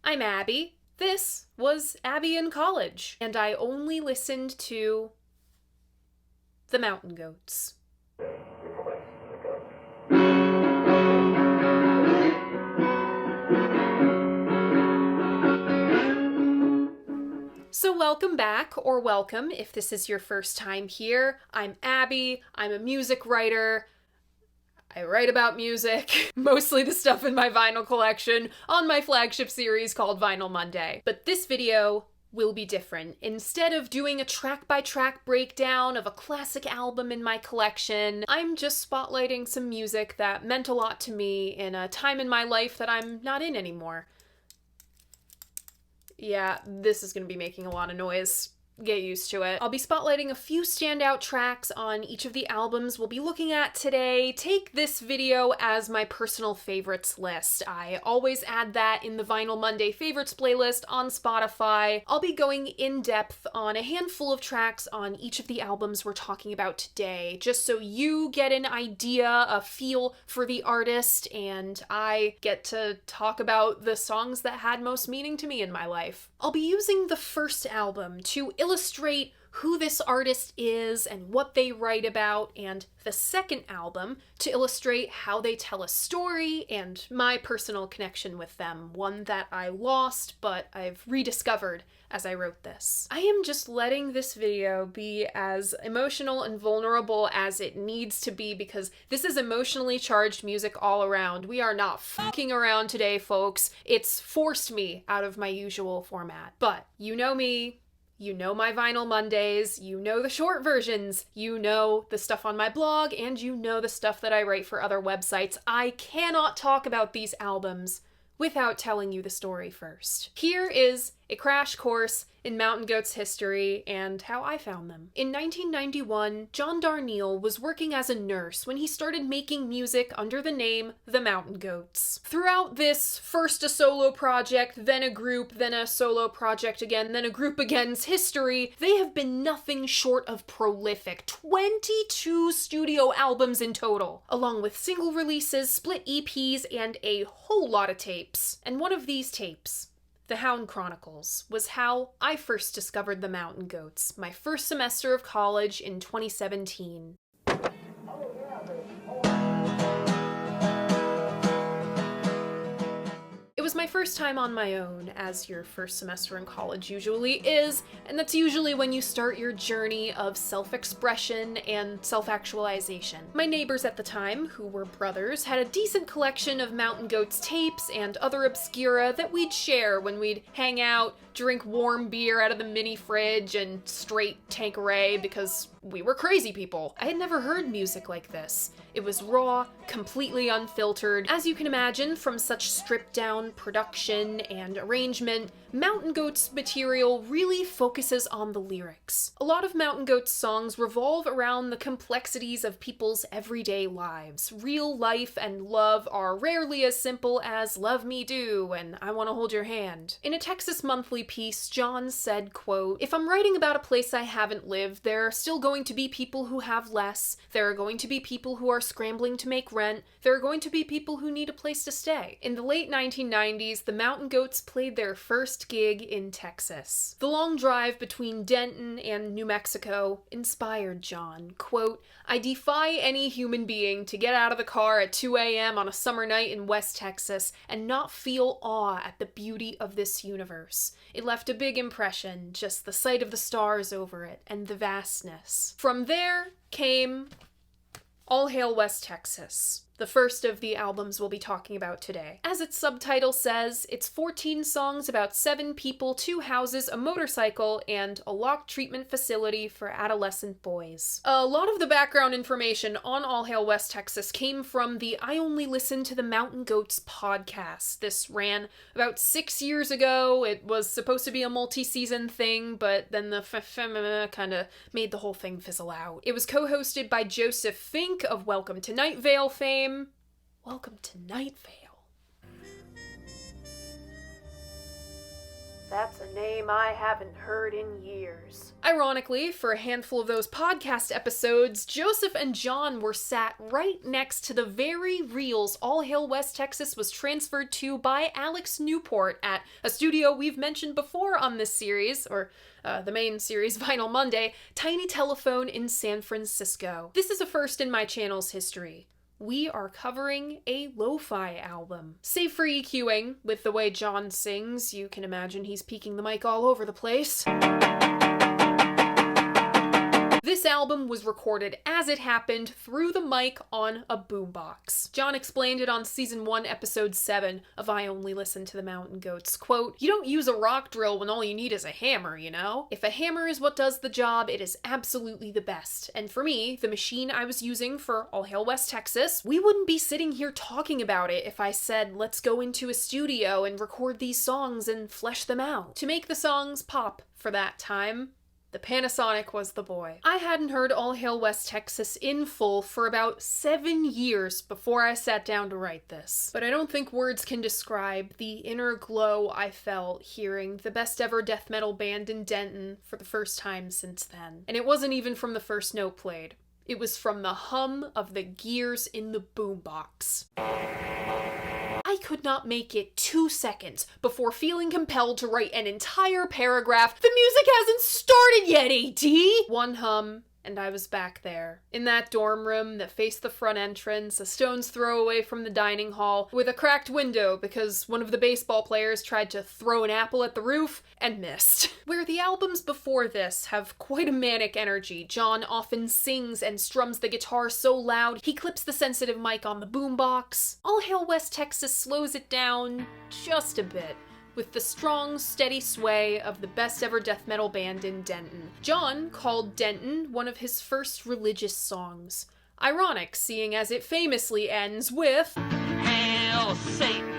I'm Abby. This was Abby in college, and I only listened to the Mountain Goats. So welcome back, or welcome if this is your first time here. I'm Abby. I'm a music writer. I write about music, mostly the stuff in my vinyl collection, on my flagship series called Vinyl Monday. But this video will be different. Instead of doing a track-by-track breakdown of a classic album in my collection, I'm just spotlighting some music that meant a lot to me in a time in my life that I'm not in anymore. Yeah, this is gonna be making a lot of noise. Get used to it. I'll be spotlighting a few standout tracks on each of the albums we'll be looking at today. Take this video as my personal favorites list. I always add that in the Vinyl Monday favorites playlist on Spotify. I'll be going in depth on a handful of tracks on each of the albums we're talking about today, just so you get an idea, a feel for the artist, and I get to talk about the songs that had most meaning to me in my life. I'll be using the first album to illustrate who this artist is and what they write about, and the second album to illustrate how they tell a story and my personal connection with them, one that I lost but I've rediscovered as I wrote this. I am just letting this video be as emotional and vulnerable as it needs to be because this is emotionally charged music all around. We are not fucking around today, folks. It's forced me out of my usual format. But you know me. You know my Vinyl Mondays, you know the short versions, you know the stuff on my blog, and you know the stuff that I write for other websites. I cannot talk about these albums without telling you the story first. Here is a crash course in Mountain Goats history and how I found them. In 1991, John Darnielle was working as a nurse when he started making music under the name The Mountain Goats. Throughout this first a solo project, then a group, then a solo project again, then a group again's history, they have been nothing short of prolific. 22 studio albums in total, along with single releases, split EPs, and a whole lot of tapes. And one of these tapes, The Hound Chronicles, was how I first discovered the Mountain Goats, my first semester of college in 2017. It was my first time on my own, as your first semester in college usually is, and that's usually when you start your journey of self-expression and self-actualization. My neighbors at the time, who were brothers, had a decent collection of Mountain Goats tapes and other obscura that we'd share when we'd hang out, drink warm beer out of the mini fridge, and straight Tanqueray because we were crazy people. I had never heard music like this. It was raw, completely unfiltered. As you can imagine, from such stripped-down production and arrangement, Mountain Goats material really focuses on the lyrics. A lot of Mountain Goats songs revolve around the complexities of people's everyday lives. Real life and love are rarely as simple as "love me do" and "I want to hold your hand." In a Texas Monthly piece, John said, quote, "If I'm writing about a place I haven't lived, there are still going to be people who have less. There are going to be people who are scrambling to make rent. There are going to be people who need a place to stay." In the late 1990s, the Mountain Goats played their first gig in Texas. The long drive between Denton and New Mexico inspired John. Quote, "I defy any human being to get out of the car at 2 a.m. on a summer night in West Texas and not feel awe at the beauty of this universe. It left a big impression, just the sight of the stars over it and the vastness." From there came All Hail West Texas, the first of the albums we'll be talking about today. As its subtitle says, it's 14 songs about 7 people, 2 houses, a motorcycle, and a locked treatment facility for adolescent boys. A lot of the background information on All Hail West Texas came from the I Only Listen to the Mountain Goats podcast. This ran about 6 years ago. It was supposed to be a multi-season thing, but then the kind of made the whole thing fizzle out. It was co-hosted by Joseph Fink of Welcome to Night Vale fame. Welcome to Night Vale. That's a name I haven't heard in years. Ironically, for a handful of those podcast episodes, Joseph and John were sat right next to the very reels All Hail West Texas was transferred to by Alex Newport at a studio we've mentioned before on this series, or the main series, Vinyl Monday, Tiny Telephone in San Francisco. This is a first in my channel's history. We are covering a lo-fi album. Save for EQing, with the way John sings, you can imagine he's peeking the mic all over the place. This album was recorded as it happened through the mic on a boombox. John explained it on season 1, episode 7 of I Only Listen to the Mountain Goats. Quote, "You don't use a rock drill when all you need is a hammer, you know? If a hammer is what does the job, it is absolutely the best. And for me, the machine I was using for All Hail West Texas, we wouldn't be sitting here talking about it if I said, let's go into a studio and record these songs and flesh them out. To make the songs pop for that time, the Panasonic was the boy." I hadn't heard All Hail West Texas in full for about 7 years before I sat down to write this. But I don't think words can describe the inner glow I felt hearing the best ever death metal band in Denton for the first time since then. And it wasn't even from the first note played. It was from the hum of the gears in the boombox. I could not make it 2 seconds before feeling compelled to write an entire paragraph. The music hasn't started yet, AD! One hum, and I was back there. In that dorm room that faced the front entrance, a stone's throw away from the dining hall, with a cracked window because one of the baseball players tried to throw an apple at the roof and missed. Where the albums before this have quite a manic energy, John often sings and strums the guitar so loud he clips the sensitive mic on the boombox. All Hail West Texas slows it down just a bit, with the strong, steady sway of the best ever death metal band in Denton. John called Denton one of his first religious songs. Ironic, seeing as it famously ends with "Hail Satan,"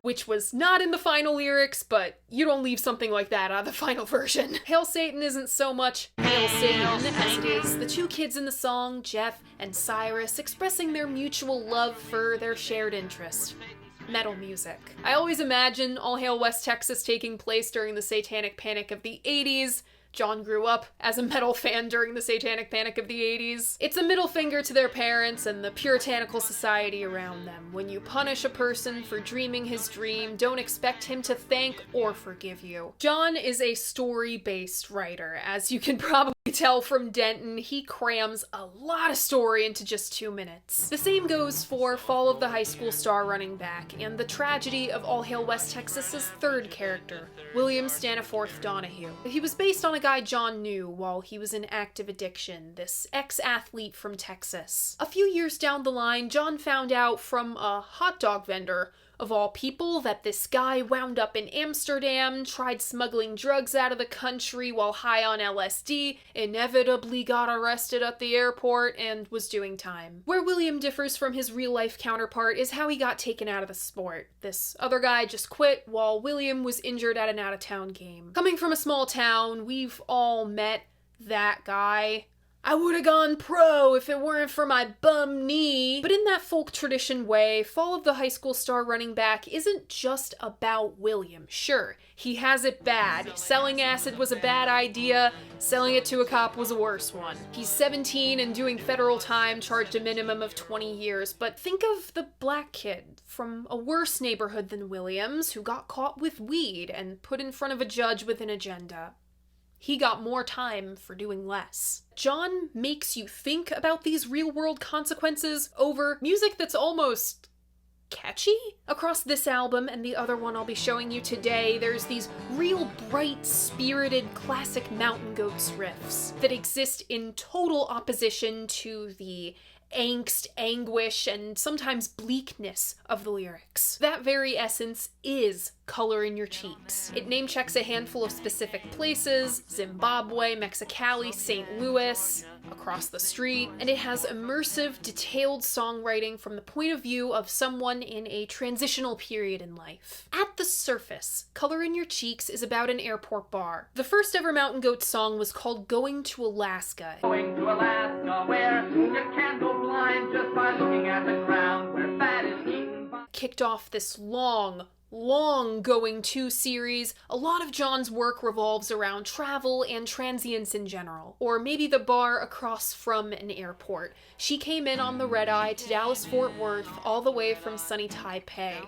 which was not in the final lyrics, but you don't leave something like that out of the final version. Hail Satan isn't so much Hail Satan as it is the two kids in the song, Jeff and Cyrus, expressing their mutual love for their shared interest: metal music. I always imagine All Hail West Texas taking place during the Satanic Panic of the 80s. John grew up as a metal fan during the Satanic Panic of the 80s. It's a middle finger to their parents and the puritanical society around them. When you punish a person for dreaming his dream, don't expect him to thank or forgive you. John is a story-based writer. As you can probably tell from Denton, he crams a lot of story into just 2 minutes. The same goes for Fall of the High School Star running back and the tragedy of All Hail West Texas's third character, William Staniforth Donahue. He was based on a guy John knew while he was in active addiction, this ex-athlete from Texas. A few years down the line, John found out from a hot dog vendor, of all people, that this guy wound up in Amsterdam, tried smuggling drugs out of the country while high on LSD, inevitably got arrested at the airport, and was doing time. Where William differs from his real-life counterpart is how he got taken out of the sport. This other guy just quit while William was injured at an out-of-town game. Coming from a small town, we've all met that guy. I would've gone pro if it weren't for my bum knee. But in that folk tradition way, Fall of the High School Star running back isn't just about William. Sure, he has it bad. Selling acid was a bad idea. Selling it to a cop was a worse one. He's 17 and doing federal time, charged a minimum of 20 years. But think of the black kid from a worse neighborhood than William's who got caught with weed and put in front of a judge with an agenda. He got more time for doing less. John makes you think about these real-world consequences over music that's almost catchy. Across this album and the other one I'll be showing you today, there's these real bright, spirited, classic Mountain Goats riffs that exist in total opposition to the angst, anguish, and sometimes bleakness of the lyrics. That very essence is color in your cheeks. It name-checks a handful of specific places: Zimbabwe, Mexicali, St. Louis, across the street, and it has immersive, detailed songwriting from the point of view of someone in a transitional period in life. At the surface, Color in Your Cheeks is about an airport bar. The first ever Mountain Goats song was called Going to Alaska. Going to Alaska, where you can't go blind just by looking at the ground where fat is eaten. Kicked off this long, long going to series, a lot of John's work revolves around travel and transience in general. Or maybe the bar across from an airport. She came in on the red-eye to Dallas-Fort Worth all the way from sunny Taipei.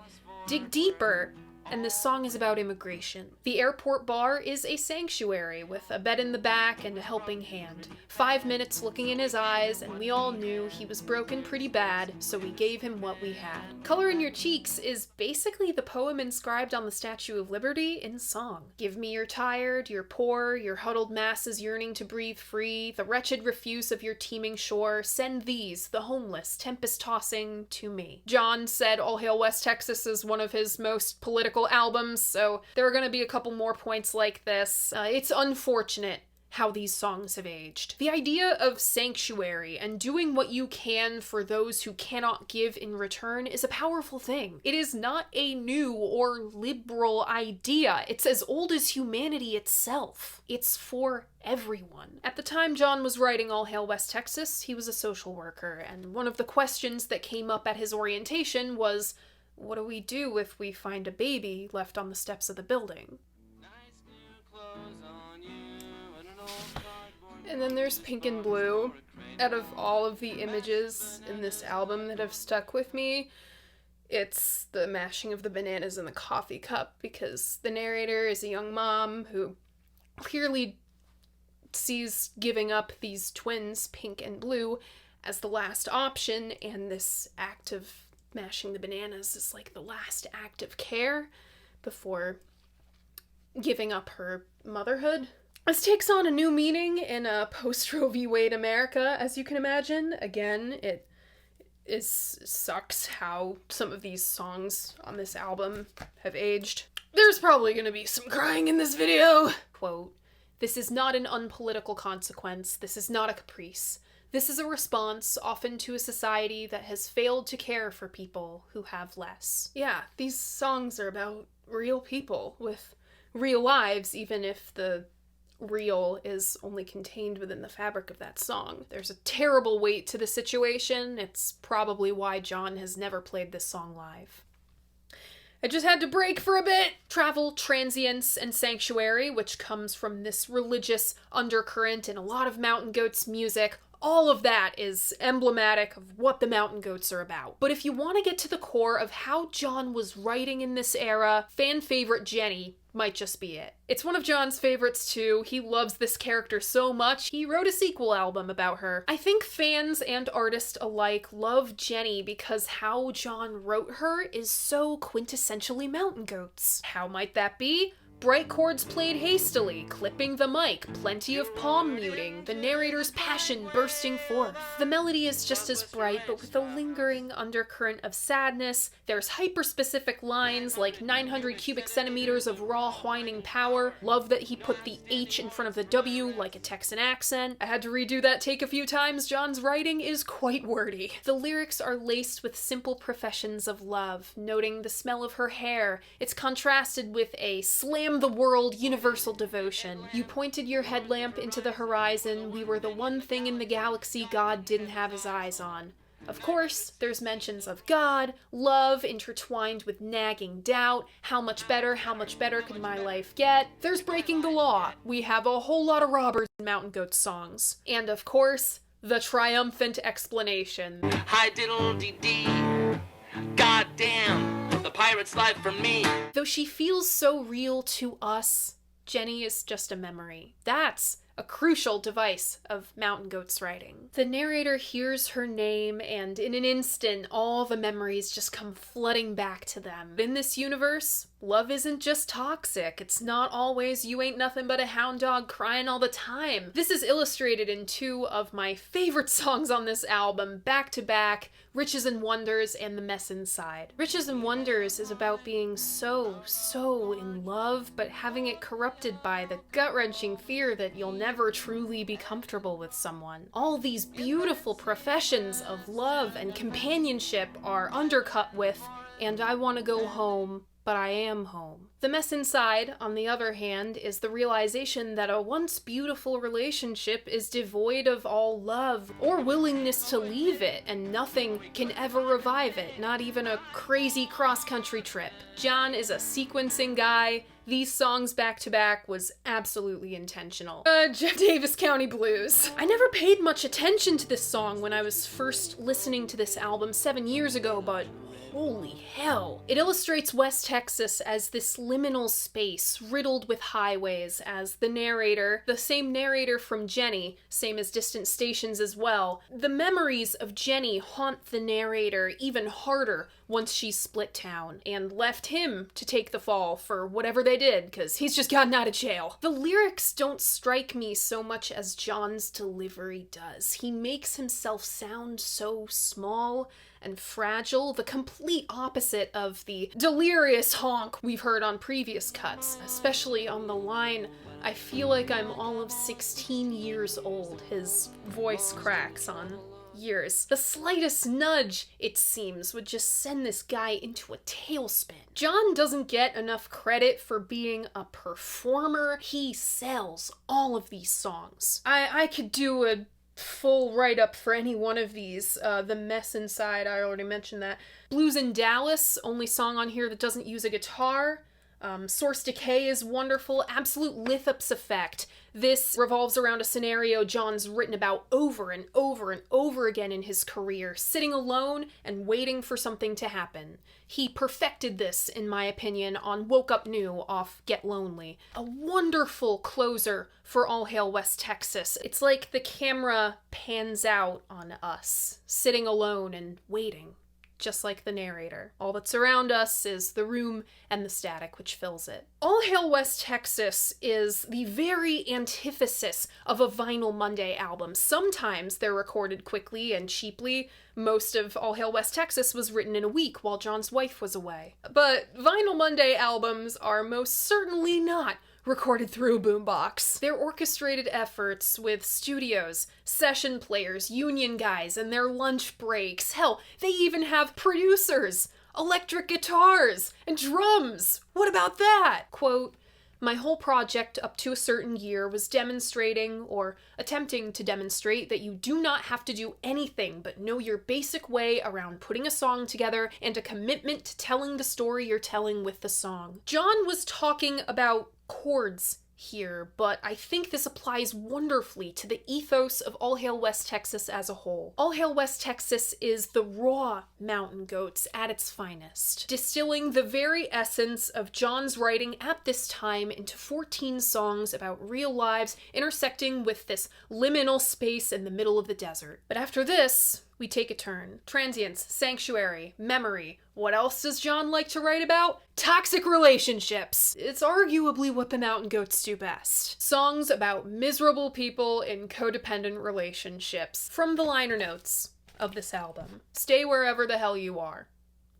Dig deeper, and this song is about immigration. The airport bar is a sanctuary with a bed in the back and a helping hand. 5 minutes looking in his eyes, and we all knew he was broken pretty bad, so we gave him what we had. Color in Your Cheeks is basically the poem inscribed on the Statue of Liberty in song. Give me your tired, your poor, your huddled masses yearning to breathe free, the wretched refuse of your teeming shore, send these, the homeless, tempest-tossing, to me. John said All Hail West Texas is one of his most political albums, so there are going to be a couple more points like this. It's unfortunate how these songs have aged. The idea of sanctuary and doing what you can for those who cannot give in return is a powerful thing. It is not a new or liberal idea. It's as old as humanity itself. It's for everyone. At the time John was writing All Hail West Texas, he was a social worker, and one of the questions that came up at his orientation was, what do we do if we find a baby left on the steps of the building? And then there's Pink and Blue. Out of all of the images in this album that have stuck with me, it's the mashing of the bananas in the coffee cup, because the narrator is a young mom who clearly sees giving up these twins, Pink and Blue, as the last option, and this act of mashing the bananas is like the last act of care before giving up her motherhood. This takes on a new meaning in a post-Roe v. Wade America, as you can imagine. Again, sucks how some of these songs on this album have aged. There's probably gonna be some crying in this video. Quote, "This is not an unpolitical consequence. This is not a caprice. This is a response, often to a society that has failed to care for people who have less." Yeah, these songs are about real people with real lives, even if the real is only contained within the fabric of that song. There's a terrible weight to the situation. It's probably why John has never played this song live. I just had to break for a bit. Travel, transience, and sanctuary, which comes from this religious undercurrent in a lot of Mountain Goats music. All of that is emblematic of what the Mountain Goats are about. But if you want to get to the core of how John was writing in this era, fan favorite Jenny might just be it. It's one of John's favorites too. He loves this character so much, he wrote a sequel album about her. I think fans and artists alike love Jenny because how John wrote her is so quintessentially Mountain Goats. How might that be? Bright chords played hastily, clipping the mic, plenty of palm muting, the narrator's passion bursting forth. The melody is just as bright, but with a lingering undercurrent of sadness. There's hyper-specific lines like 900 cubic centimeters of raw whining power. Love that he put the H in front of the W like a Texan accent. I had to redo that take a few times. John's writing is quite wordy. The lyrics are laced with simple professions of love, noting the smell of her hair. It's contrasted with a slam the world universal devotion. You pointed your headlamp into the horizon. We were the one thing in the galaxy God didn't have his eyes on. Of course, there's mentions of God, love intertwined with nagging doubt. How much better could my life get? There's breaking the law. We have a whole lot of robbers in Mountain Goat songs. And of course, the triumphant explanation. Hi diddle-dee-dee. God damn. The pirate's life for me. Though she feels so real to us, Jenny is just a memory. That's a crucial device of Mountain Goat's writing. The narrator hears her name, and in an instant, all the memories just come flooding back to them. In this universe, love isn't just toxic. It's not always you ain't nothing but a hound dog crying all the time. This is illustrated in two of my favorite songs on this album, back to back, Riches and Wonders and The Mess Inside. Riches and Wonders is about being so in love, but having it corrupted by the gut-wrenching fear that you'll never truly be comfortable with someone. All these beautiful professions of love and companionship are undercut with, and I want to go home but I am home. The mess inside, on the other hand, is the realization that a once beautiful relationship is devoid of all love or willingness to leave it, and nothing can ever revive it, not even a crazy cross-country trip. John is a sequencing guy. These songs back to back was absolutely intentional. Jeff Davis County Blues. I never paid much attention to this song when I was first listening to this album 7 years ago, but holy hell. It illustrates West Texas as this liminal space riddled with highways, as the narrator, the same narrator from Jenny, same as Distant Stations as well, the memories of Jenny haunt the narrator even harder once she's split town, and left him to take the fall for whatever they did, because he's just gotten out of jail. The lyrics don't strike me so much as John's delivery does. He makes himself sound so small and fragile, the complete opposite of the delirious honk we've heard on previous cuts, especially on the line, "I feel like I'm all of 16 years old." His voice cracks on years. The slightest nudge, it seems, would just send this guy into a tailspin. John doesn't get enough credit for being a performer. He sells all of these songs. I could do a full write-up for any one of these. The Mess Inside, I already mentioned that. Blues in Dallas, only song on here that doesn't use a guitar. Source Decay is wonderful. Absolute Lithops Effect. This revolves around a scenario John's written about over and over and over again in his career, sitting alone and waiting for something to happen. He perfected this, in my opinion, on Woke Up New off Get Lonely. A wonderful closer for All Hail West Texas. It's like the camera pans out on us, sitting alone and waiting. Just like the narrator. All that's around us is the room and the static which fills it. All Hail West Texas is the very antithesis of a Vinyl Monday album. Sometimes they're recorded quickly and cheaply. Most of All Hail West Texas was written in a week while John's wife was away. But Vinyl Monday albums are most certainly not recorded through a boombox. They're orchestrated efforts with studios, session players, union guys, and their lunch breaks. Hell, they even have producers, electric guitars, and drums. What about that? Quote, "My whole project up to a certain year was demonstrating, or attempting to demonstrate, that you do not have to do anything but know your basic way around putting a song together and a commitment to telling the story you're telling with the song." John was talking about chords here, but I think this applies wonderfully to the ethos of All Hail West Texas as a whole. All Hail West Texas is the raw Mountain Goats at its finest, distilling the very essence of John's writing at this time into 14 songs about real lives intersecting with this liminal space in the middle of the desert. But after this, we take a turn. Transience, sanctuary, memory. What else does John like to write about? Toxic relationships. It's arguably what the Mountain Goats do best. Songs about miserable people in codependent relationships. From the liner notes of this album. Stay wherever the hell you are.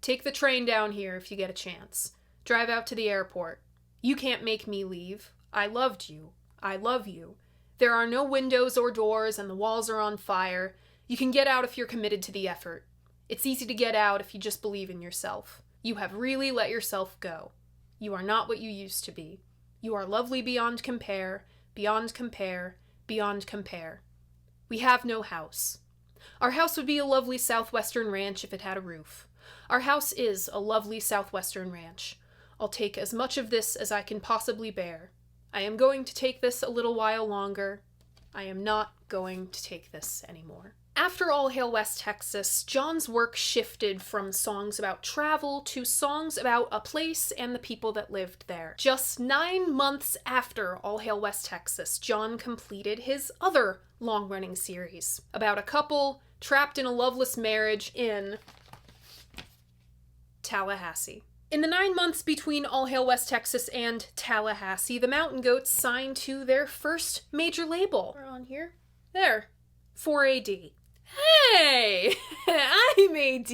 Take the train down here if you get a chance. Drive out to the airport. You can't make me leave. I loved you. I love you. There are no windows or doors and the walls are on fire. You can get out if you're committed to the effort. It's easy to get out if you just believe in yourself. You have really let yourself go. You are not what you used to be. You are lovely beyond compare, beyond compare, beyond compare. We have no house. Our house would be a lovely southwestern ranch if it had a roof. Our house is a lovely southwestern ranch. I'll take as much of this as I can possibly bear. I am going to take this a little while longer. I am not going to take this anymore. After All Hail West Texas, John's work shifted from songs about travel to songs about a place and the people that lived there. Just 9 months after All Hail West Texas, John completed his other long-running series about a couple trapped in a loveless marriage in Tallahassee. In the 9 months between All Hail West Texas and Tallahassee, the Mountain Goats signed to their first major label. We're on here. There. 4AD. Hey! I'm AD!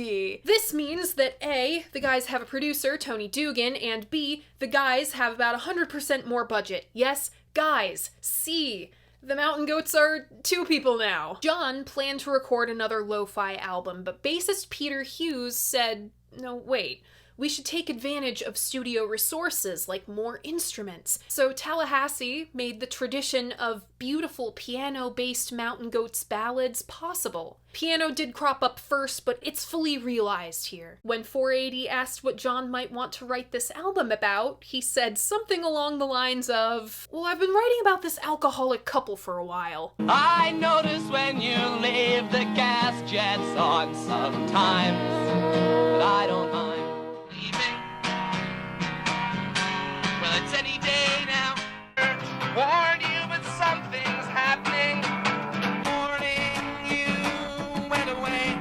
This means that A, the guys have a producer, Tony Dugan, and B, the guys have about 100% more budget. Yes, guys. C, the Mountain Goats are 2 people now. John planned to record another lo-fi album, but bassist Peter Hughes said, no, wait. We should take advantage of studio resources like more instruments. So Tallahassee made the tradition of beautiful piano-based Mountain Goats ballads possible. Piano did crop up first, but it's fully realized here. When 480 asked what John might want to write this album about, he said something along the lines of, well, I've been writing about this alcoholic couple for a while. I notice when you leave the gas jets on sometimes, but I don't mind leaving. Well, it's any day now. Warn you, but something's happening. Warning you went away.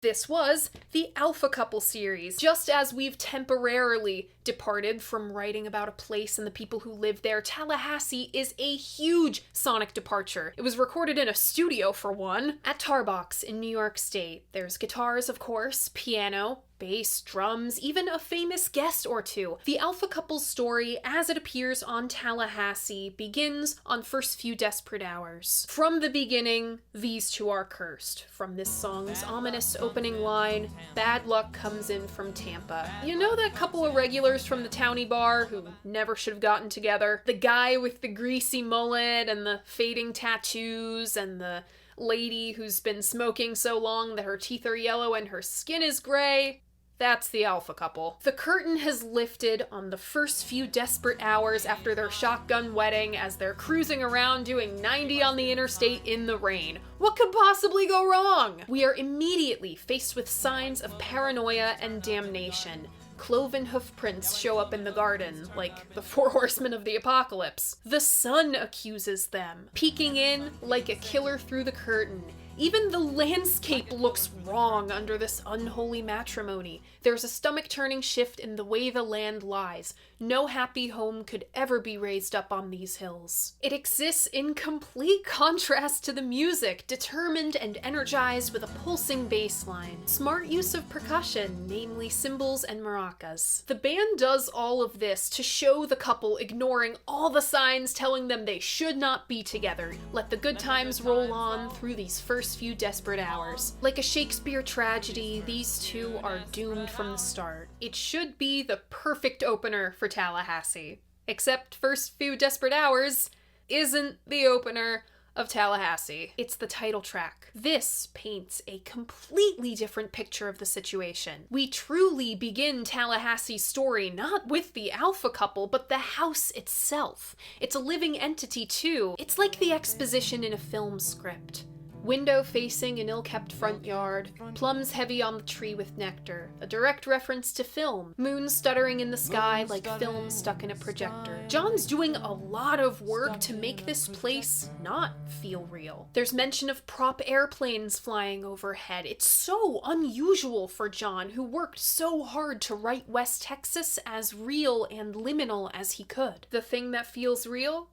This was the Alpha Couple series. Just as we've temporarily departed from writing about a place and the people who live there, Tallahassee is a huge sonic departure. It was recorded in a studio, for one, at Tarbox in New York State. There's guitars, of course, piano, bass, drums, even a famous guest or two. The Alpha Couple's story, as it appears on Tallahassee, begins on First Few Desperate Hours. From the beginning, these two are cursed. From this song's ominous opening line, bad luck comes in from Tampa. You know that couple of regulars from the towny bar who never should have gotten together? The guy with the greasy mullet and the fading tattoos, and the lady who's been smoking so long that her teeth are yellow and her skin is gray? That's the Alpha Couple. The curtain has lifted on the first few desperate hours after their shotgun wedding as they're cruising around doing 90 on the interstate in the rain. What could possibly go wrong? We are immediately faced with signs of paranoia and damnation. Cloven hoof prints show up in the garden, like the 4 horsemen of the apocalypse. The sun accuses them, peeking in like a killer through the curtain. Even the landscape looks wrong under this unholy matrimony. There's a stomach-turning shift in the way the land lies. No happy home could ever be raised up on these hills. It exists in complete contrast to the music, determined and energized with a pulsing bass line. Smart use of percussion, namely cymbals and maracas. The band does all of this to show the couple ignoring all the signs telling them they should not be together. Let the good times roll on through these first few desperate hours. Like a Shakespeare tragedy, these two are doomed from the start. It should be the perfect opener for Tallahassee. Except First Few Desperate Hours isn't the opener of Tallahassee. It's the title track. This paints a completely different picture of the situation. We truly begin Tallahassee's story not with the Alpha Couple, but the house itself. It's a living entity too. It's like the exposition in a film script. Window facing an ill-kept front yard, plums heavy on the tree with nectar, a direct reference to film, moon stuttering in the sky like film stuck in a projector. John's doing a lot of work to make this place not feel real. There's mention of prop airplanes flying overhead. It's so unusual for John, who worked so hard to write West Texas as real and liminal as he could. The thing that feels real?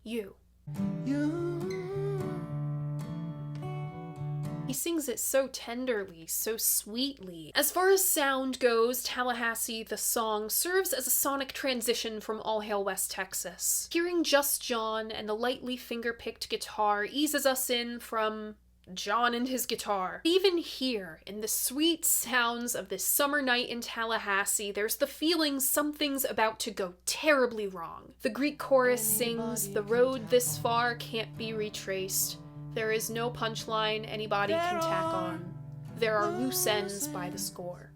You. He sings it so tenderly, so sweetly. As far as sound goes, Tallahassee, the song, serves as a sonic transition from All Hail West Texas. Hearing just John and the lightly finger-picked guitar eases us in from John and his guitar. Even here, in the sweet sounds of this summer night in Tallahassee, there's the feeling something's about to go terribly wrong. The Greek chorus sings, "The road this far can't be retraced. There is no punchline anybody can tack on. There are loose ends by the score."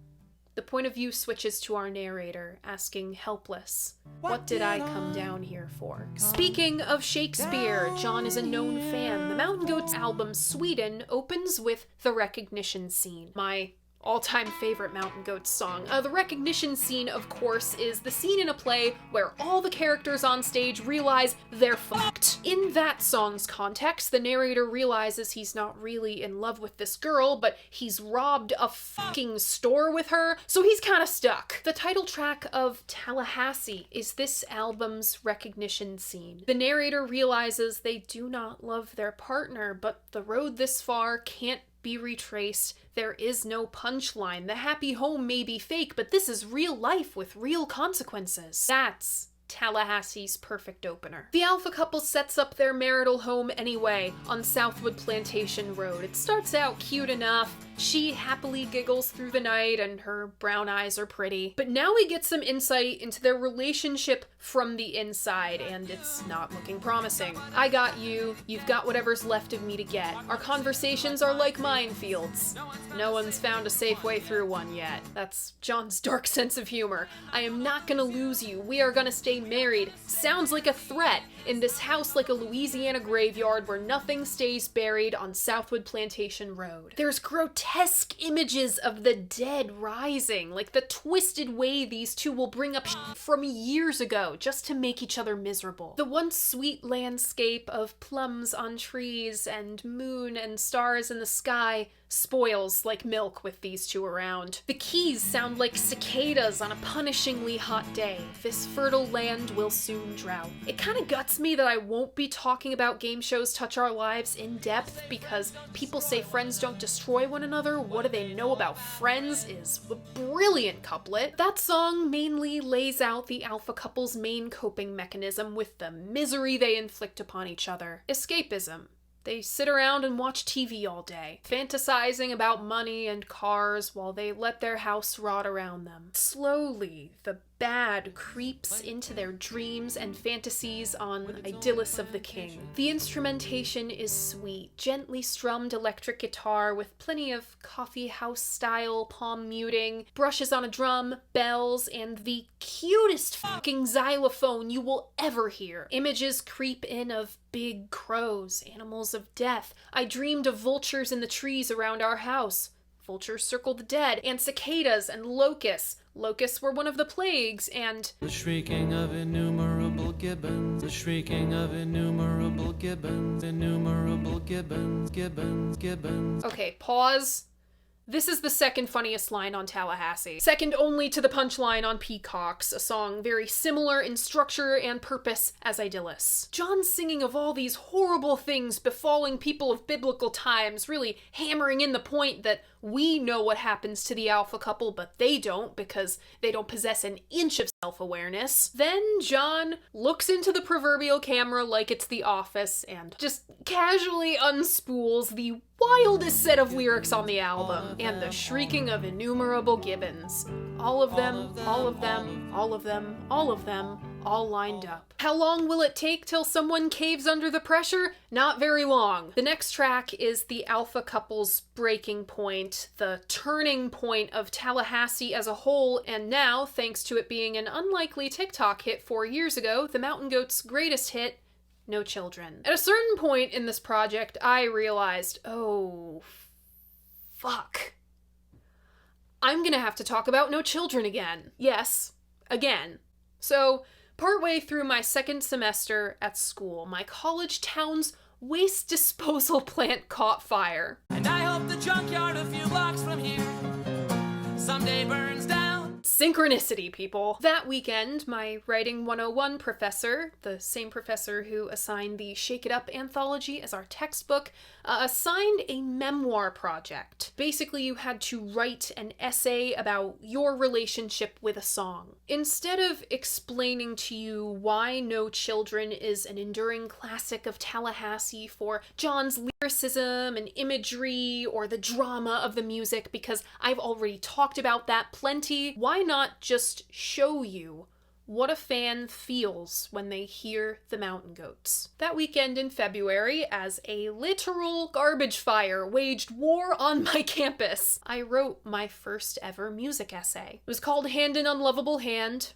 The point of view switches to our narrator, asking helpless, "What did I come down here for?" Speaking of Shakespeare, John is a known fan. The Mountain Goats album Sweden opens with the recognition scene. My all-time favorite Mountain Goats song. The recognition scene, of course, is the scene in a play where all the characters on stage realize they're fucked. In that song's context, the narrator realizes he's not really in love with this girl, but he's robbed a fucking store with her, so he's kinda stuck. The title track of Tallahassee is this album's recognition scene. The narrator realizes they do not love their partner, but the road this far can't be retraced. There is no punchline. The happy home may be fake, but this is real life with real consequences. That's Tallahassee's perfect opener. The Alpha Couple sets up their marital home anyway on Southwood Plantation Road. It starts out cute enough. She happily giggles through the night and her brown eyes are pretty. But now we get some insight into their relationship from the inside, and it's not looking promising. I got you, you've got whatever's left of me to get. Our conversations are like minefields. No one's found a safe way through one yet. That's John's dark sense of humor. I am not gonna lose you. We are gonna stay married. Sounds like a threat. In this house like a Louisiana graveyard where nothing stays buried on Southwood Plantation Road. There's grotesque images of the dead rising, like the twisted way these two will bring up from years ago just to make each other miserable. The once sweet landscape of plums on trees and moon and stars in the sky spoils like milk with these two around. The keys sound like cicadas on a punishingly hot day. This fertile land will soon drought. It kind of guts me that I won't be talking about game shows touch our lives in depth because people say friends don't destroy one another. What do they know about Friends is a brilliant couplet. That song mainly lays out the alpha couple's main coping mechanism with the misery they inflict upon each other. Escapism. They sit around and watch TV all day, fantasizing about money and cars while they let their house rot around them. Slowly, the bad creeps into their dreams and fantasies on Idyllis of the King. The instrumentation is sweet, gently strummed electric guitar with plenty of coffee house style palm muting, brushes on a drum, bells, and the cutest fucking xylophone you will ever hear. Images creep in of big crows, animals of death. I dreamed of vultures in the trees around our house. Vultures circle the dead, and cicadas and locusts. Locusts were one of the plagues, and the shrieking of innumerable gibbons, the shrieking of innumerable gibbons, innumerable gibbons, gibbons, gibbons. Okay, pause. This is the second funniest line on Tallahassee. Second only to the punchline on Peacocks, a song very similar in structure and purpose as Idyllis. John's singing of all these horrible things befalling people of biblical times, really hammering in the point that we know what happens to the alpha couple, but they don't because they don't possess an inch of self-awareness. Then John looks into the proverbial camera like it's The Office and just casually unspools the wildest set of lyrics on the album, and the shrieking of innumerable gibbons. All of them, all of them, all of them, all of them, all lined up. How long will it take till someone caves under the pressure? Not very long. The next track is the alpha couple's breaking point, the turning point of Tallahassee as a whole, and now, thanks to it being an unlikely TikTok hit 4 years ago, the Mountain Goats' greatest hit, No Children. At a certain point in this project, I realized, oh, fuck. I'm gonna have to talk about No Children again. Yes, again. So, partway through my second semester at school, my college town's waste disposal plant caught fire. And I hope the junkyard a few blocks from here someday burns down. Synchronicity, people. That weekend, my Writing 101 professor, the same professor who assigned the Shake It Up anthology as our textbook, assigned a memoir project. Basically, you had to write an essay about your relationship with a song. Instead of explaining to you why No Children is an enduring classic of Tallahassee for John's lyricism and imagery or the drama of the music, because I've already talked about that plenty, why not just show you what a fan feels when they hear the Mountain Goats? That weekend in February, as a literal garbage fire waged war on my campus, I wrote my first ever music essay. It was called Hand in Unlovable Hand.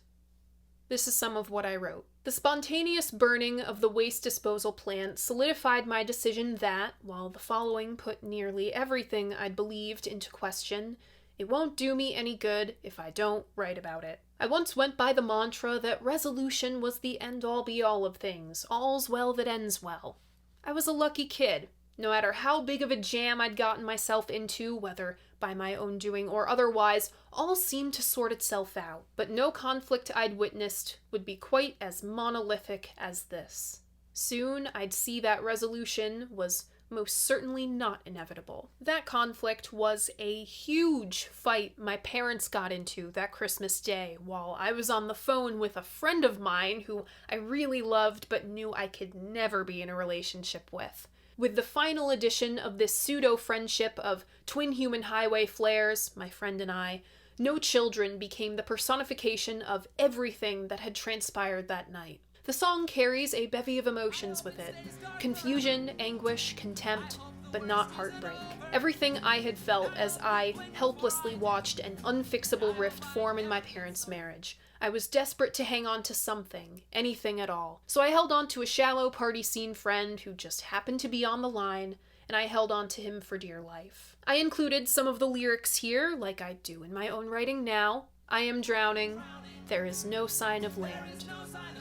This is some of what I wrote. The spontaneous burning of the waste disposal plant solidified my decision that, while the following put nearly everything I'd believed into question, it won't do me any good if I don't write about it. I once went by the mantra that resolution was the end-all be-all of things, all's well that ends well. I was a lucky kid. No matter how big of a jam I'd gotten myself into, whether by my own doing or otherwise, all seemed to sort itself out. But no conflict I'd witnessed would be quite as monolithic as this. Soon I'd see that resolution was most certainly not inevitable. That conflict was a huge fight my parents got into that Christmas day while I was on the phone with a friend of mine who I really loved but knew I could never be in a relationship with. With the final edition of this pseudo-friendship of twin human highway flares, my friend and I, No Children became the personification of everything that had transpired that night. The song carries a bevy of emotions with it. Confusion, anguish, contempt, but not heartbreak. Everything I had felt as I helplessly watched an unfixable rift form in my parents' marriage. I was desperate to hang on to something, anything at all. So I held on to a shallow party scene friend who just happened to be on the line, and I held on to him for dear life. I included some of the lyrics here, like I do in my own writing now. I am drowning. There is no sign of land.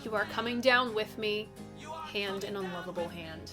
You are coming down with me, hand in unlovable hand.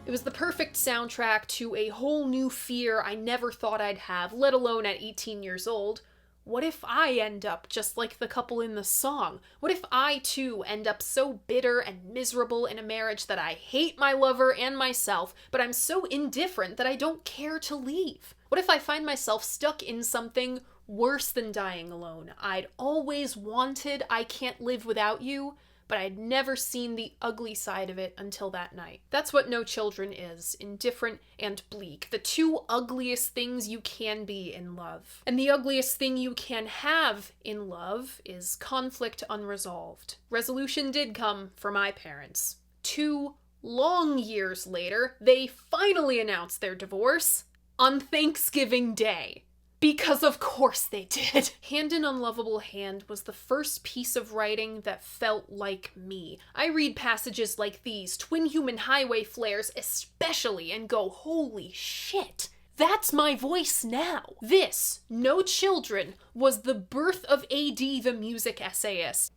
It was the perfect soundtrack to a whole new fear I never thought I'd have, let alone at 18 years old. What if I end up just like the couple in the song? What if I too end up so bitter and miserable in a marriage that I hate my lover and myself, but I'm so indifferent that I don't care to leave? What if I find myself stuck in something worse than dying alone? I'd always wanted I Can't Live Without You, but I'd never seen the ugly side of it until that night. That's what No Children is, indifferent and bleak. The two ugliest things you can be in love. And the ugliest thing you can have in love is conflict unresolved. Resolution did come for my parents. 2 long years later, they finally announced their divorce on Thanksgiving Day. Because of course they did. Hand in Unlovable Hand was the first piece of writing that felt like me. I read passages like these, twin human highway flares especially, and go, holy shit. That's my voice now. This, No Children, was the birth of A.D. the music essayist.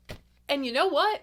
And you know what?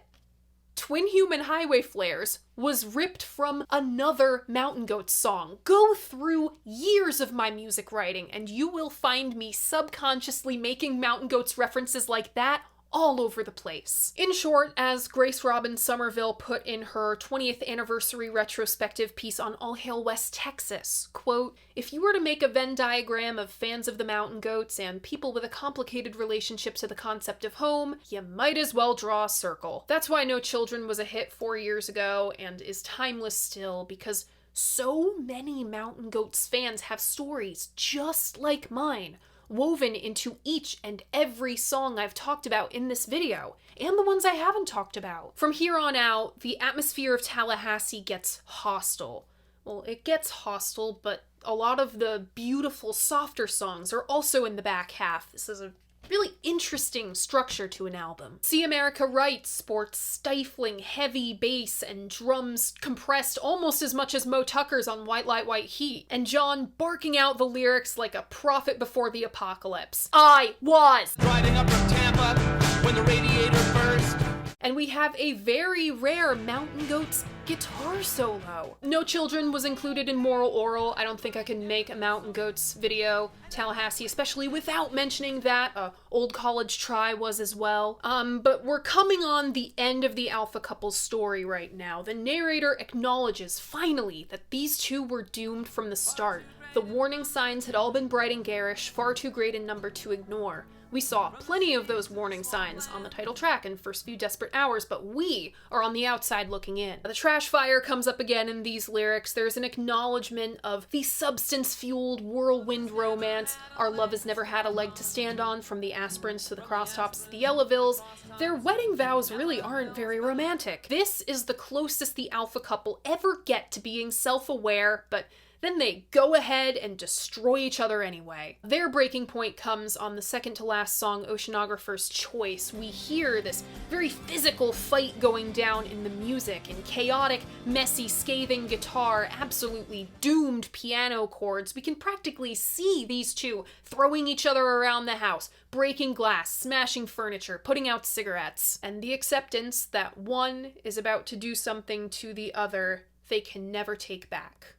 Twin Human Highway Flares was ripped from another Mountain Goats song. Go through years of my music writing and you will find me subconsciously making Mountain Goats references like that all over the place. In short, as Grace Robin Somerville put in her 20th anniversary retrospective piece on All Hail West Texas, quote, if you were to make a Venn diagram of fans of the Mountain Goats and people with a complicated relationship to the concept of home, you might as well draw a circle. That's why No Children was a hit 4 years ago and is timeless still, because so many Mountain Goats fans have stories just like mine, woven into each and every song I've talked about in this video, and the ones I haven't talked about. From here on out, the atmosphere of Tallahassee gets hostile. Well, it gets hostile, but a lot of the beautiful, softer songs are also in the back half. This is a really interesting structure to an album. See America Right sports stifling, heavy bass and drums compressed almost as much as Mo Tucker's on White Light, White Heat, and John barking out the lyrics like a prophet before the apocalypse. I was Riding up from Tampa when the radiator burst. And we have a very rare Mountain Goats guitar solo. No Children was included in Moral Oral. I don't think I can make a Mountain Goats video, Tallahassee, especially without mentioning that. Old College Try was as well. But we're coming on the end of the alpha couple's story right now. The narrator acknowledges, finally, that these two were doomed from the start. The warning signs had all been bright and garish, far too great in number to ignore. We saw plenty of those warning signs on the title track and first few Desperate Hours, but we are on the outside looking in. The trash fire comes up again in these lyrics. There's an acknowledgement of the substance-fueled whirlwind romance. Our love has never had a leg to stand on, from the Aspirins to the Crosstops to the Yellavilles. Their wedding vows really aren't very romantic. This is the closest the alpha couple ever get to being self-aware, but then they go ahead and destroy each other anyway. Their breaking point comes on the second to last song, Oceanographer's Choice. We hear this very physical fight going down in the music, and chaotic, messy, scathing guitar, absolutely doomed piano chords. We can practically see these two throwing each other around the house, breaking glass, smashing furniture, putting out cigarettes, and the acceptance that one is about to do something to the other they can never take back.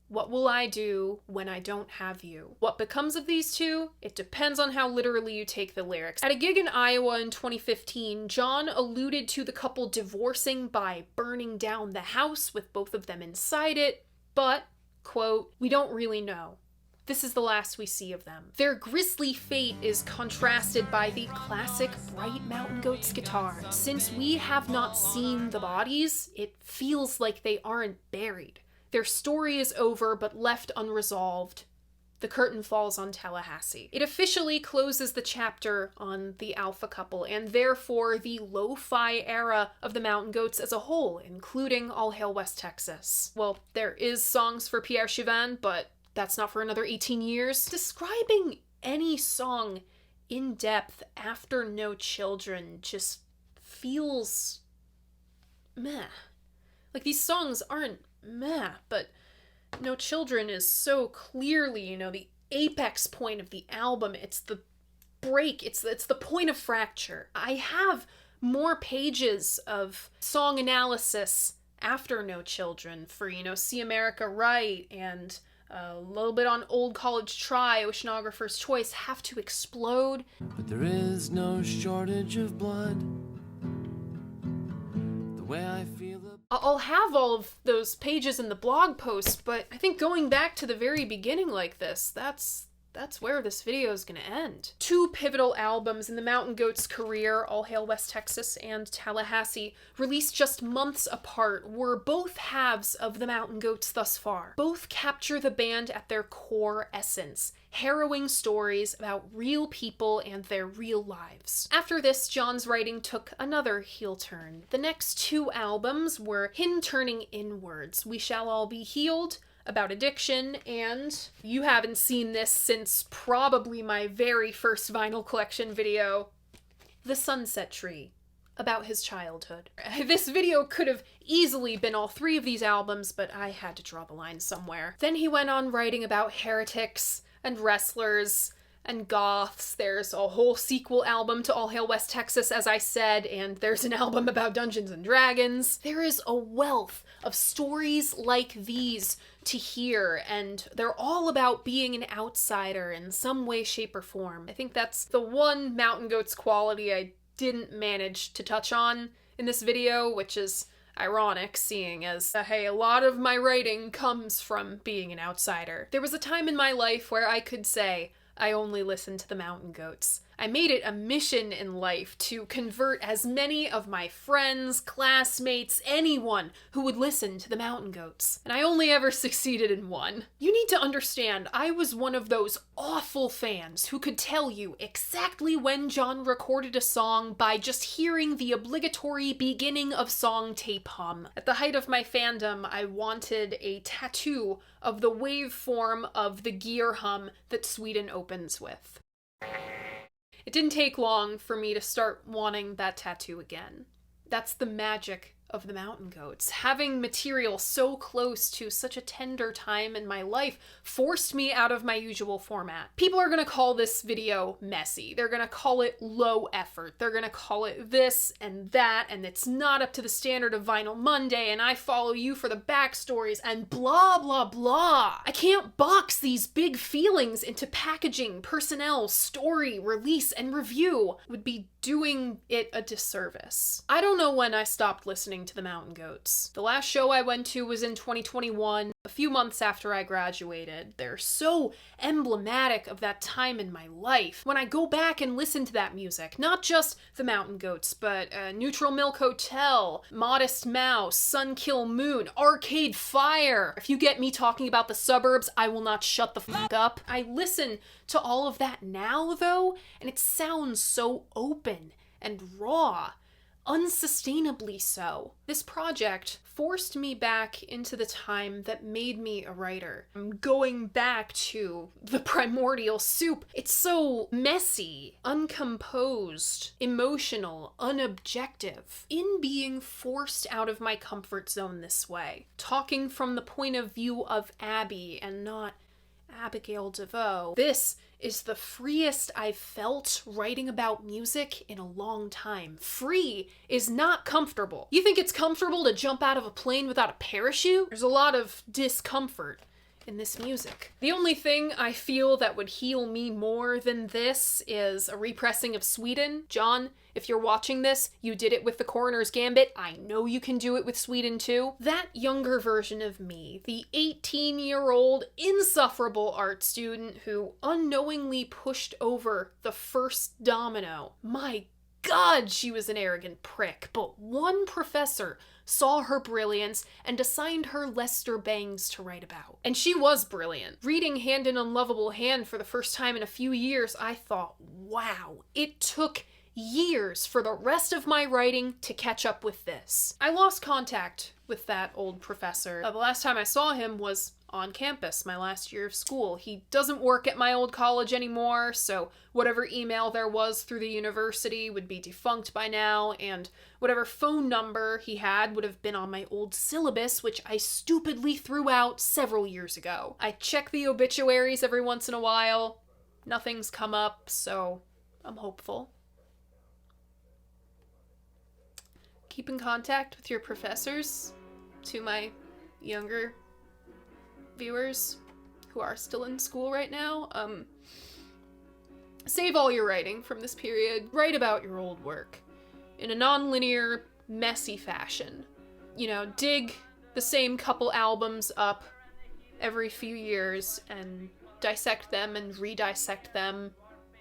What will I do when I don't have you? What becomes of these two? It depends on how literally you take the lyrics. At a gig in Iowa in 2015, John alluded to the couple divorcing by burning down the house with both of them inside it, but, quote, we don't really know. This is the last we see of them. Their grisly fate is contrasted by the classic bright Mountain Goats guitar. Since we have not seen the bodies, it feels like they aren't buried. Their story is over, but left unresolved. The curtain falls on Tallahassee. It officially closes the chapter on the alpha couple, and therefore the lo-fi era of the Mountain Goats as a whole, including All Hail West Texas. Well, there is songs for Pierre Chauvin, but that's not for another 18 years. Describing any song in depth after No Children just feels meh. Like, these songs aren't meh, but No Children is so clearly, the apex point of the album. It's the break. It's the point of fracture. I have more pages of song analysis after No Children for, See America Right and a little bit on Old College Try, Oceanographer's Choice, Have to Explode. But there is no shortage of blood. The way I feel I'll have all of those pages in the blog post, but I think going back to the very beginning like this, that's where this video is gonna end. Two pivotal albums in the Mountain Goats' career, All Hail West Texas and Tallahassee, released just months apart, were both halves of the Mountain Goats thus far. Both capture the band at their core essence, harrowing stories about real people and their real lives. After this, John's writing took another heel turn. The next two albums were him turning inwards, We Shall All Be Healed, about addiction, and you haven't seen this since probably my very first vinyl collection video, The Sunset Tree, about his childhood. This video could have easily been all three of these albums, but I had to draw the line somewhere. Then he went on writing about heretics and wrestlers and goths. There's a whole sequel album to All Hail West Texas, as I said, and there's an album about Dungeons and Dragons. There is a wealth of stories like these to hear, and they're all about being an outsider in some way, shape, or form. I think that's the one Mountain Goats quality I didn't manage to touch on in this video, which is ironic, seeing as, hey, a lot of my writing comes from being an outsider. There was a time in my life where I could say, I only listened to the Mountain Goats. I made it a mission in life to convert as many of my friends, classmates, anyone who would listen to the Mountain Goats. And I only ever succeeded in one. You need to understand, I was one of those awful fans who could tell you exactly when John recorded a song by just hearing the obligatory beginning of song tape hum. At the height of my fandom, I wanted a tattoo of the waveform of the gear hum that Sweden opens with. It didn't take long for me to start wanting that tattoo again. That's the magic of the Mountain Goats. Having material so close to such a tender time in my life forced me out of my usual format. People are gonna call this video messy. They're gonna call it low effort. They're gonna call it this and that, and it's not up to the standard of Vinyl Monday, and I follow you for the backstories, and blah, blah, blah. I can't box these big feelings into packaging, personnel, story, release, and review. Would be doing it a disservice. I don't know when I stopped listening to the Mountain Goats. The last show I went to was in 2021, a few months after I graduated. They're so emblematic of that time in my life. When I go back and listen to that music, not just the Mountain Goats, but Neutral Milk Hotel, Modest Mouse, Sun Kill Moon, Arcade Fire. If you get me talking about the suburbs, I will not shut the fuck up. I listen to all of that now, though, and it sounds so open and raw. Unsustainably so. This project forced me back into the time that made me a writer. I'm going back to the primordial soup. It's so messy, uncomposed, emotional, unobjective. In being forced out of my comfort zone this way, talking from the point of view of Abby and not Abigail DeVoe, this is the freest I've felt writing about music in a long time. Free is not comfortable. You think it's comfortable to jump out of a plane without a parachute? There's a lot of discomfort in this music. The only thing I feel that would heal me more than this is a repressing of Sweden. John, if you're watching this, you did it with The Coroner's Gambit. I know you can do it with Sweden too. That younger version of me, the 18-year-old insufferable art student who unknowingly pushed over the first domino. My God, she was an arrogant prick, but one professor saw her brilliance and assigned her Lester Bangs to write about. And she was brilliant. Reading Hand in Unlovable Hand for the first time in a few years, I thought, wow, it took years for the rest of my writing to catch up with this. I lost contact with that old professor. The last time I saw him was on campus, my last year of school. He doesn't work at my old college anymore, so whatever email there was through the university would be defunct by now, and whatever phone number he had would have been on my old syllabus, which I stupidly threw out several years ago. I check the obituaries every once in a while. Nothing's come up, so I'm hopeful. Keep in contact with your professors, to my younger viewers who are still in school right now. Save all your writing from this period. Write about your old work in a non-linear, messy fashion. You know, dig the same couple albums up every few years and dissect them and re-dissect them.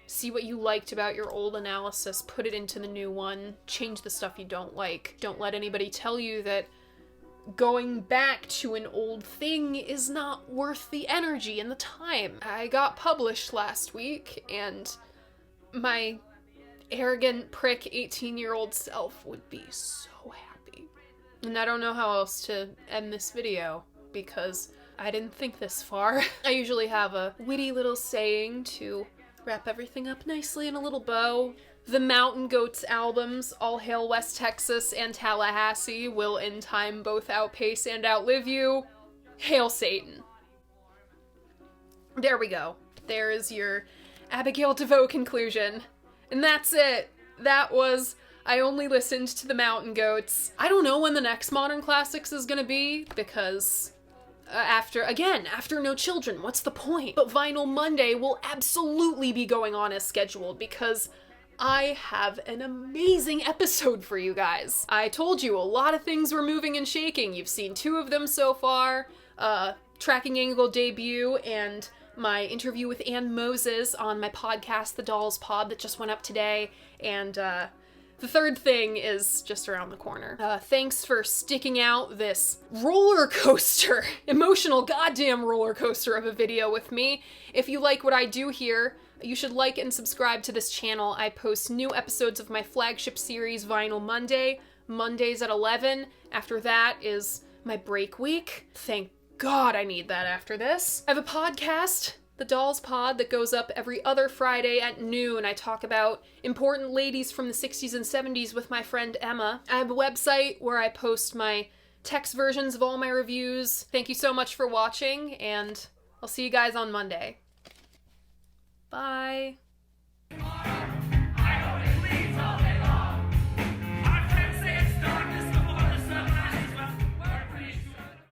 See what you liked about your old analysis, put it into the new one, change the stuff you don't like. Don't let anybody tell you that going back to an old thing is not worth the energy and the time. I got published last week, and my arrogant prick 18-year-old self would be so happy. And I don't know how else to end this video, because I didn't think this far. I usually have a witty little saying to wrap everything up nicely in a little bow. The Mountain Goats albums, All Hail West Texas and Tallahassee, will in time both outpace and outlive you. Hail Satan. There we go. There is your Abigail DeVoe conclusion. And that's it. That was I Only Listened to the Mountain Goats. I don't know when the next Modern Classics is gonna be, because after No Children, what's the point? But Vinyl Monday will absolutely be going on as scheduled, because I have an amazing episode for you guys. I told you a lot of things were moving and shaking. You've seen 2 of them so far. Tracking Angle debut and my interview with Ann Moses on my podcast, The Dolls Pod, that just went up today. And the 3rd thing is just around the corner. Thanks for sticking out this roller coaster, emotional goddamn roller coaster of a video with me. If you like what I do here, you should like and subscribe to this channel. I post new episodes of my flagship series, Vinyl Monday, Mondays at 11. After that is my break week. Thank God I need that after this. I have a podcast, The Dolls Pod, that goes up every other Friday at noon. I talk about important ladies from the 60s and 70s with my friend Emma. I have a website where I post my text versions of all my reviews. Thank you so much for watching, and I'll see you guys on Monday. Bye.